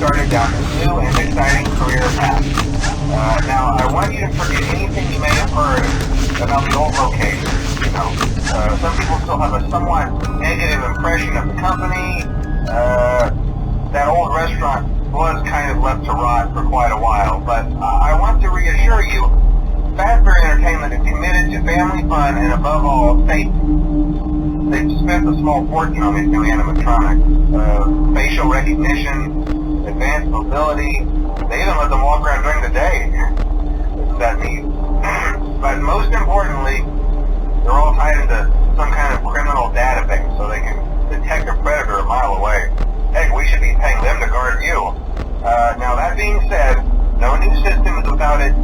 started down this new and exciting career path. Now, I want you to forget anything you may have heard about the old location. Some people still have a somewhat negative impression of the company. That old restaurant was kind of left to rot for quite a while, but I want to reassure you, Fazbear Entertainment is committed to family fun and above all, safety. They've spent a small fortune on these new animatronics. Facial recognition, advanced mobility, they even let them walk around during the day. Isn't that neat? But most importantly, they're all tied into some kind of criminal database so they can detect a predator a mile away. Heck, we should be paying them to guard you. Now that being said, no new system is without its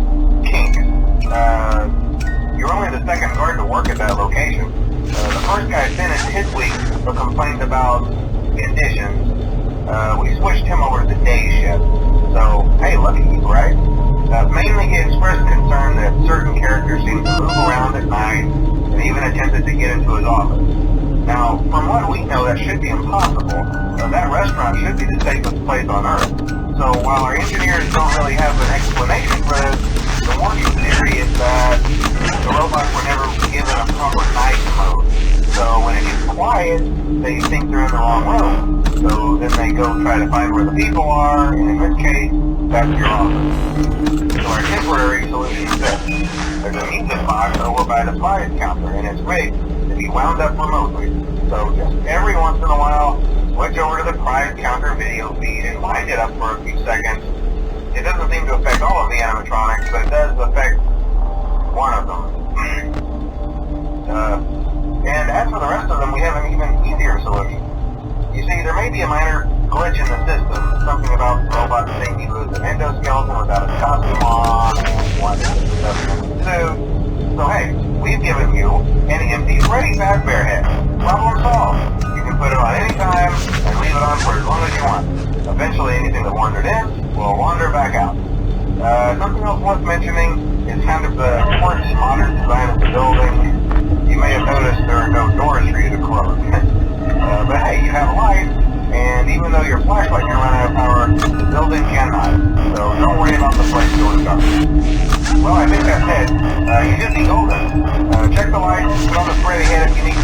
kinks. You're only the second guard to work at that location. The first guy finished his week but complained about conditions. We switched him over to the day shift. So, hey, look at you, right? Mainly he expressed concern that certain characters seem to move around at night and even attempted to get into his office. Now, from what we know, that should be impossible. That restaurant should be the safest place on Earth. So while our engineers don't really have an explanation for this, the working theory is that the robots were never given a proper night mode. So when it gets quiet, they think they're in the wrong room. So then they go try to find where the people are, and in this case, that's your office. So our temporary solution is this. There's a music box over by the prize counter, and it's rigged to be wound up remotely. So just every once in a while, switch over to the prize counter video feed and wind it up for a few seconds. It doesn't seem to affect all of the animatronics, but it does affect one of them. And as for the rest of them, we have an even easier solution. You see, there may be a minor glitch in the system, something about robots saying he lose an endoskeleton without a costume on, and one that doesn't in the suit. So hey, we've given you an empty Freddy Fazbear head. Problem solved. You can put it on any time and leave it on for as long as you want. Eventually anything that wandered in will wander back out. Something else worth mentioning is kind of the quirky modern design of the building. You may have noticed there are no doors for you to close. But hey, you have light, and even though your flashlight can run out of power, the building cannot. So don't worry about the place going dark. Well, I think that's it. You should be golden. Check the lights, put on the Freddy head if you need